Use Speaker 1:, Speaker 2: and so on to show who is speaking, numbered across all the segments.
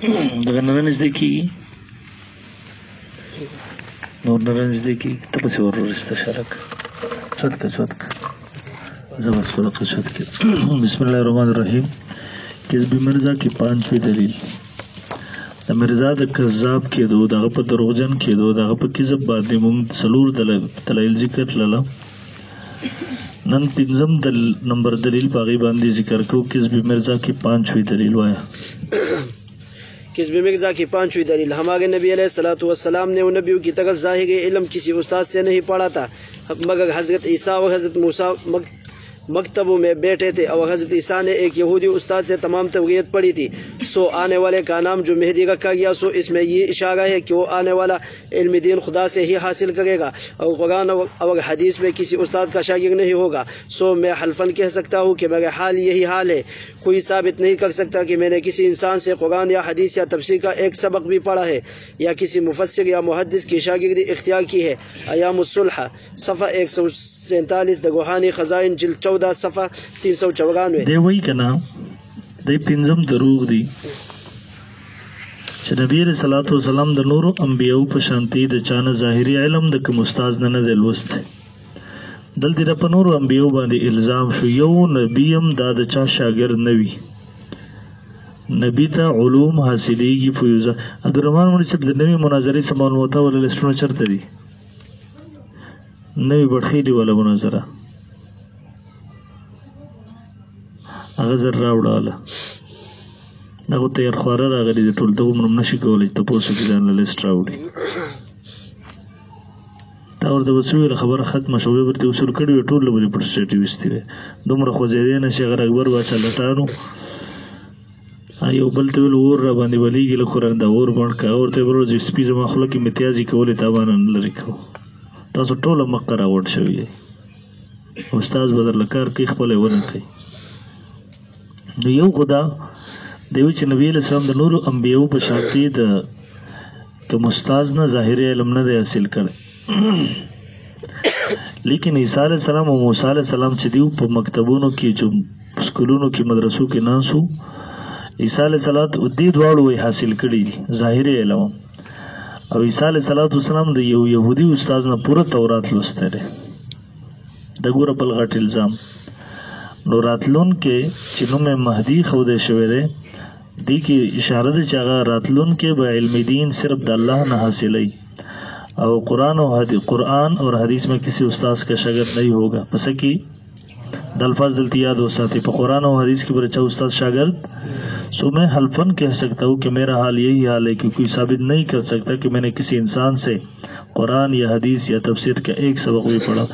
Speaker 1: دغه نه نږدې کېږي نور نه نږدې کېږي ته پسې ورورسته شرک چوت کا زبس فرق چوت کے بسم اللہ الرحمن الرحیم کذب مرزا کی 5ویں دلیل د مرزا د کذاب کېدو دغه په دروغجن کېدو دغه په کذب باندې مونږ څلور دلایل ذکر کړل نن پنځم نمبر دلیل باغی باندې ذکر کو کذب مرزا کی 5ویں دلیل وایا
Speaker 2: کذب مرزا کی 5ویں دلیل ہمارے نبی علیہ الصلوۃ والسلام نے ان نبیوں کی طرح ظاہر علم کسی استاد سے نہیں پڑھا تھا مگر حضرت عیسیٰ اور حضرت موسیٰ مکتبوں میں بیٹھے تھے اور حضرت عیسیٰ نے ایک یہودی استاد سے تمام توریت پڑھی تھی سو آنے والے کا نام جو مہدی رکھا گیا سو اس میں یہ اشارہ ہے کہ وہ آنے والا علم دین خدا سے ہی حاصل کرے گا اور قرآن اور حدیث میں کسی استاد کا شاگرد نہیں ہوگا سو میں حلفاً کہہ سکتا ہوں کہ میرا حال یہی حال ہے کوئی ثابت نہیں کر سکتا کہ میں نے کسی انسان سے قرآن یا حدیث یا تفسیر کا ایک سبق بھی پڑھا ہے یا کسی مفسر یا محدث کی شاگردی اختیار کی ہے ایام الصلح صفحہ 147 د روحانی خزائن جلد 14 صفحہ 394
Speaker 1: دی وای کنا دی پنځم دروغ دی چې نبی رسول الله صلی الله علیه وسلم د نورو انبیو په شانتی د چانه ظاهری علم د کوم استاد نه دی لوست دلته د پنورو انبیو باندې الزام شو یو نبیم دا د چا شاګرد نوي نبی ته علوم حاصلېږي فیوزه عبدالرحمن مولوی صاحب د نوې مناظرې سمون وته ول لسټونه چرته دي نوې بټخې دی ولا مناظره هغه زر راوړاله دغه ته یې خواره راغلي د ټول ته عمر نشي کولی چې تپوس وکړي ځان له لیسټ راوړي دا ورته وسویل خبره ختمه شوې ورته وسول کړي ټول له پر سټي وستي دومره خوځېدې نه شي غره اکبر واچا لټانو ایو بل ته ول ور را باندې ولېږي له قرآن دا ور باندې کا ورته ورځ سپي زما خلک امتیازي کولې تاوان نه لري کو تاسو ټول مکه راوړ شوی استاد بدر لکار کې خپل ونه کوي نو یو خدا دیو چې نبی علیہ السلام د نورو انبیو په شانتی د کوم استاد نه ظاهر علم نه دی حاصل کړ لیکن عیسی علیہ السلام او موسی علیہ السلام چې دیو په مکتبونو کې چې سکولونو کې مدرسو کې ناسو عیسی علیہ السلام د دې دواړو حاصل کړي ظاهر علم او عیسی علیہ السلام د یو يهودي استاد نه پوره تورات لوسته ده د ګوره بل غټ الزام نو راتلون کې چې نوم مهدی خوده شوی دی دی کې اشاره ده چې هغه راتلون کې به علم دین صرف د الله نه حاصلای او قرآن اور حدیث میں کسی استاد کا شاگرد نہیں ہوگا پس کی د الفاظ دلتی یاد ہو ساتھی پہ قرآن اور حدیث کی برچہ استاد شاگرد سو میں حلفاً کہہ سکتا ہوں کہ میرا حال یہی حال ہے کہ کوئی ثابت نہیں کر سکتا کہ میں نے کسی انسان سے قرآن یا حدیث یا تفسیر کا ایک سبق بھی پڑھا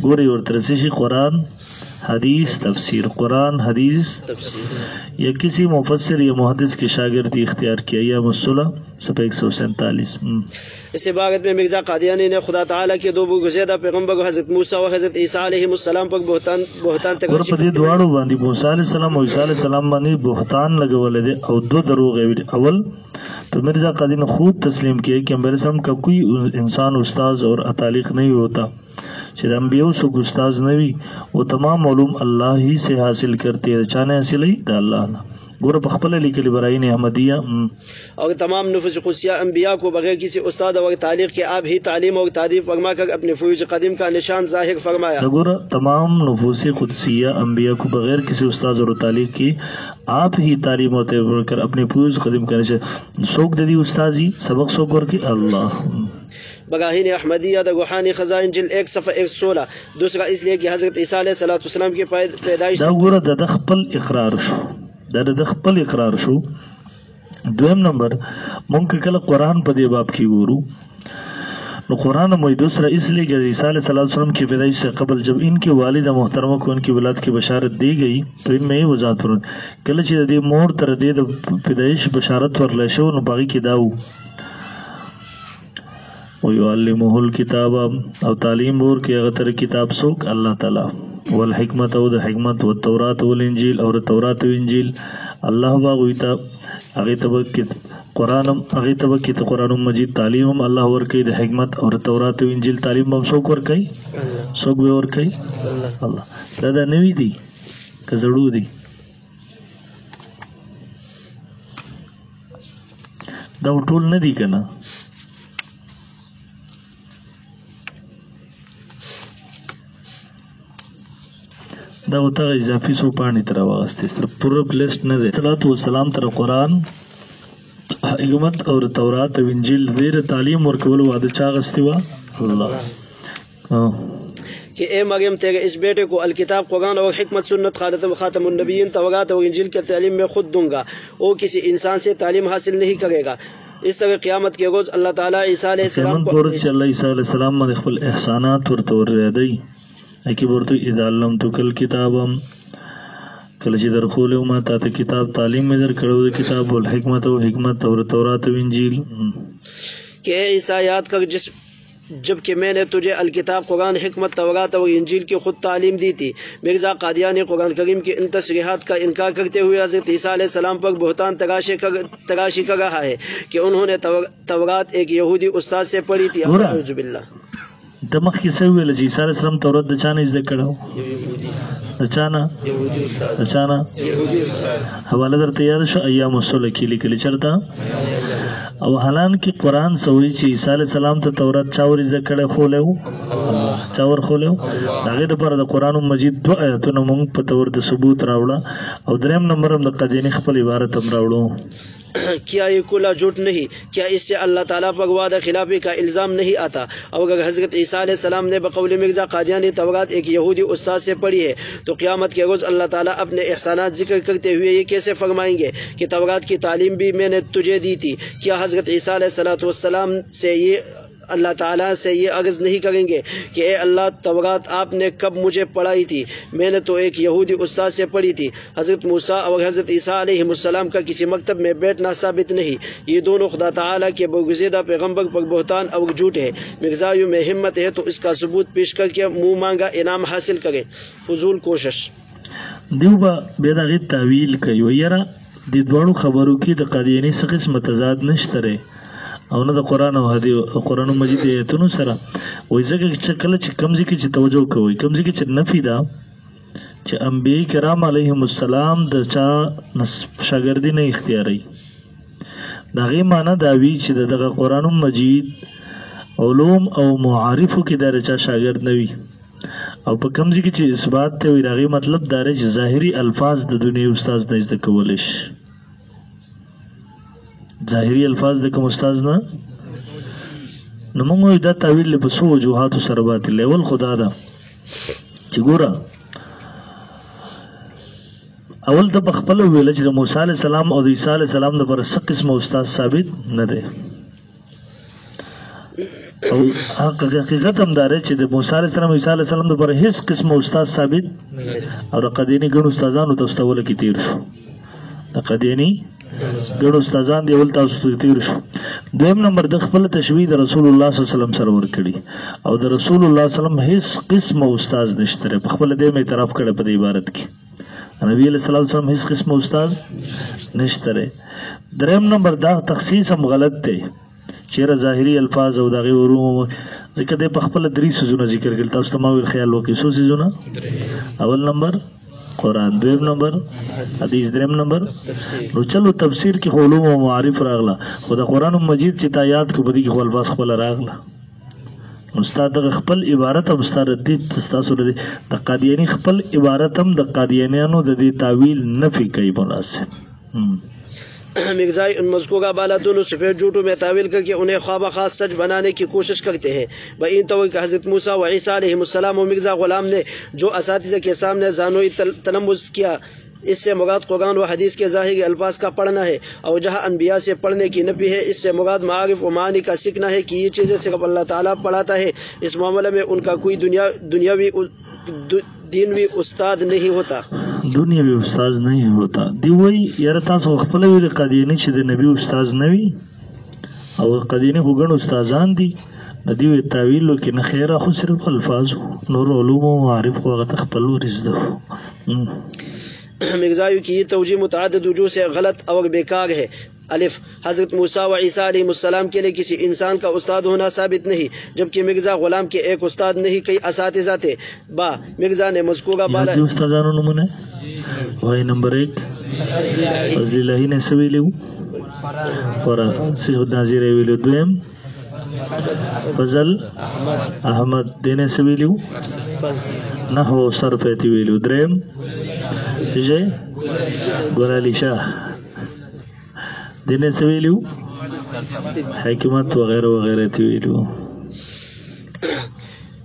Speaker 1: گوری اور ترسیشی قرآن حدیث تفسیر قرآن حدیث یا کسی مفسر یا محدث کی شاگردی اختیار کیا یا مسلح سب 147
Speaker 2: اس عبارت میں مرزا قادیانی نے خدا تعالیٰ کے دو گزیدہ پیغمبر حضرت موسیٰ و حضرت عیسیٰ علیہ السلام پر بہتان
Speaker 1: اور پدی دواړو باندې موسی علیہ السلام او عیسی علیہ السلام باندې بہتان لګولې دي او دو دروغ ویل اول تو مرزا قادیانی خود تسلیم کیا کہ میرے سم کا کوئی انسان استاد اور اتالق نہیں ہوتا چې د انبیو سو استاد نوی وہ تمام علوم اللہ ہی سے حاصل کرتے ہیں چانے حاصل ہی دا اللہ نے گورا پخپل لیکلی برائین احمدیہ
Speaker 2: اور تمام نفوس قدسیہ انبیاء کو بغیر کسی استاد اور تعلیق کے آپ ہی تعلیم اور تعریف فرما کر اپنے فیوز قدیم کا نشان ظاہر فرمایا
Speaker 1: گورا تمام نفوس قدسیہ انبیاء کو بغیر کسی استاد اور تعلیق کی آپ ہی تعلیم ہوتے کر اپنے فیوز قدیم کا نشان سوک دے دی استازی سبق سوک ور کی اللہ
Speaker 2: بگاہین احمدیہ دا روحانی خزائن جلد 1 صفحہ 116 دوسرا اس لیے کہ حضرت عیسیٰ علیہ السلام کی پیدائش
Speaker 1: دا گورا دا خپل اقرار شو دا خپل اقرار شو دویم نمبر ممکن کل قرآن پا دی باب کی گورو نو قرآن موی دوسرا اس لیے کہ عیسیٰ علیہ السلام کی پیدائش سے قبل جب ان کی والدہ محترمہ کو ان کی ولادت کی بشارت دی گئی تو ان میں یہ وضاحت فرمائے کل چی دی مور تر دی پیدائش بشارت ورلے شو نو باقی کی داو وَيُعَلِّمُهُ الْكِتَابَ او تعلیم بور کی اغتر کتاب سوک اللہ تعالی والحکمت او دا حکمت والتورات والانجیل اور تورات و انجیل اللہ باغویتا اغیتبکت قرآن مجید تعلیم اللہ ورکی دا حکمت اور تورات و انجیل تعلیم بم سوک ورکی سوک بے ورکی اللہ دا نوی دی کزڑو دی دا ټول نه دي کنه. دا وته اضافي سو پانی تر واغسته ستر پوره لیست نه دی. صلوات و سلام تر قرآن حکمت اور تورات او انجیل دیر تعلیم ورکول وعده چا غستی وا اللہ
Speaker 2: کہ اے مریم تیرے اس بیٹے کو الکتاب قرآن اور حکمت سنت خاتم النبیین تورات اور انجیل کی تعلیم میں خود دوں گا. وہ کسی انسان سے تعلیم حاصل نہیں کرے گا. اس طرح قیامت کے روز اللہ تعالیٰ عیسیٰ علیہ السلام کو
Speaker 1: اللہ عیسیٰ علیہ السلام من خپل احسانات ورته ورېدی اکی ورته اذا علمتک الکتاب کله چې درخول ما ته کتاب تعلیم مې در کړو کتاب او حکمت او حکمت اور تورات او انجیل
Speaker 2: کہ اے عیسیٰ یاد کر جب کہ میں نے تجھے الکتاب قرآن حکمت تورات اور انجیل کی خود تعلیم دی تھی. مرزا قادیانی قرآن کریم کی ان تصریحات کا انکار کرتے ہوئے حضرت عیسیٰ علیہ السلام پر بہتان تراشی کر رہا ہے کہ انہوں نے تورات ایک یہودی استاد سے پڑھی تھی. اعوذ باللہ.
Speaker 1: دمخ کې څه ویل چې عیسی علیه السلام تورات د چا نه زده کړو؟ د چا نه؟ د چا نه؟ حواله درته یاد شو ایام الصلح کې لیکلي چېرته او حالان کې قرآن سوي چې عیسی علیه السلام ته تورات چا ور زده کړی خولی و؟ چا ور خولی و؟ د هغې دپاره د قرآن مجید 2 آیتونه مونږ په تور د ثبوت راوړه او دریم نمبر هم د قادیاني خپل عبارت هم راوړو.
Speaker 2: کیا یہ کلا جھوٹ نہیں؟ کیا اس سے اللہ تعالیٰ پر وعدہ خلافی کا الزام نہیں آتا؟ اور اگر حضرت عیسیٰ علیہ السلام نے بقول مرزا قادیانی تورات ایک یہودی استاد سے پڑھی ہے تو قیامت کے روز اللہ تعالیٰ اپنے احسانات ذکر کرتے ہوئے یہ کیسے فرمائیں گے کہ تورات کی تعلیم بھی میں نے تجھے دی تھی؟ کیا حضرت عیسیٰ علیہ السلام سے یہ اللہ تعالیٰ سے یہ عرض نہیں کریں گے کہ اے اللہ تورات آپ نے کب مجھے پڑھائی تھی؟ میں نے تو ایک یہودی استاد سے پڑھی تھی. حضرت موسیٰ اور حضرت عیسیٰ علیہ السلام کا کسی مکتب میں بیٹھنا ثابت نہیں. یہ دونوں خدا تعالیٰ کے برگزیدہ پیغمبر پر بہتان اور جھوٹ ہے. مرزایوں میں ہمت ہے تو اس کا ثبوت پیش کر کے منہ مانگا انعام حاصل کریں. فضول کوشش.
Speaker 1: دیو با بیا دغه تعویل کوي یاره د دوړو خبرو کې د قادیانی څخه قسم تضاد نشته او نه د قرآن او حدیث قرآن مجید ایتونو سره وایي ځکه چې کله چې کمزې کې چې توجه کوي کمزې کې چې نفي ده چې انبیاء کرام علیهم السلام د چا شاګردي نه اختیاري د هغې معنی دا وي چې دغه قرآن مجید علوم او معارفو کې د چا شاګرد نه وي او په کمزې کې چې اثبات ته وي د هغې مطلب دا دی چې ظاهري الفاظ د دنیا استاد نه زده کولی شي ظاهري الفاظ د کوم استاد نه نو موږ دا تعویل له په څو وجوهاتو سره باطل اول خدا ده چې ګوره اول د خپل ویل چې د موسی علی السلام او د عیسی علی السلام د پر څه قسم استاد ثابت نه دی او حقیقت هم دا چې د موسی علی السلام او عیسی علی السلام د پر هیڅ قسم استاد ثابت او د قدینی ګڼو استادانو ته استول کې تیر شو د قدینی ګڼو استادان دی ول تاسو ته تیر شو. دویم نمبر د خپل تشبیه د رسول الله صلی الله علیه وسلم سره ورکړي او د رسول الله صلی الله علیه وسلم هیڅ قسم استاد نشته په خپل دې مې اعتراف کړي په دې عبارت کې نبی علیہ الصلوۃ والسلام هیڅ قسم استاد نشته. دریم نمبر دا تخصیص هم غلط دی چیرې ظاهری الفاظ او دغه ورو ذکر د په خپل درې سيزونه ذکر کړل تاسو ته ما ویل خیال وکړئ څو سيزونه اول نمبر قرآن دویم نمبر حدیث دریم نمبر نو چلو تفسیر کې علوم او معارف راغله خو د قرآن مجید چې آیات کو بدی کې الفاظ خپل راغله استاد خپل عبارت او استاد دې تاسو د قادیانی خپل عبارت هم د قادیانیانو د دې تعویل نفي کوي مناسب
Speaker 2: مرزائی ان مذکورہ بالا دونوں سفید جھوٹوں میں تعویل کر کے انہیں خواب خاص سچ بنانے کی کوشش کرتے ہیں. بین طور کہ حضرت موسیٰ و عیسیٰ علیہ السلام و مرزا غلام نے جو اساتذہ کے سامنے زانوی تلمذ کیا اس سے مراد قرآن و حدیث کے ظاہری الفاظ کا پڑھنا ہے اور جہاں انبیاء سے پڑھنے کی نفی ہے اس سے مراد معارف و معانی کا سیکھنا ہے کہ یہ چیزیں صرف اللہ تعالیٰ پڑھاتا ہے. اس معاملے میں ان کا کوئی دینوی استاد نہیں ہوتا
Speaker 1: دنیوي استاد نه ہوتا دی وای یاره تاسو خپل ویل قادیانی چې د نبی استاد نه وي او قادیانی وګڼو استادان دي ندی وی تعویل کې نه خیره خو صرف الفاظ نور علوم او معارف خو هغه خپل ورزده.
Speaker 2: مرزایو کی یہ توجیہ متعدد وجوہ سے غلط اور بیکار ہے. الف حضرت موسیٰ و عیسیٰ علیہ السلام کے لیے کسی انسان کا استاد ہونا ثابت نہیں جبکہ مرزا غلام کے ایک استاد نہیں کئی اساتذہ تھے. با مرزا نے مذکورہ بالا
Speaker 1: استادانو نمونه وای نمبر 1 فضل الله نے سویلو قرآن سیغ ناظر ویلو دویم فضل احمد دینے سے ویلو نحو صرف ایتی ویلو دریم سجے گولالی شاہ دینے سے ویلو حکمت وغیرہ وغیرہ ایتی ویلو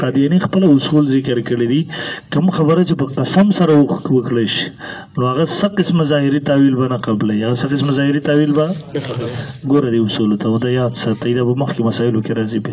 Speaker 1: قادیانی خپل اصول ذکر کړی دي، کوم خبره چې په قسم سره وکړي شي نو هغه څه قسم ظاهري تعویل به نه قبلې، هغه څه قسم ظاهري تعویل به ګوره دي اصول ته د یاد ساتي دا به مخکې مسایلو کې راځي به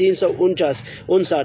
Speaker 2: 359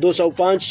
Speaker 2: 205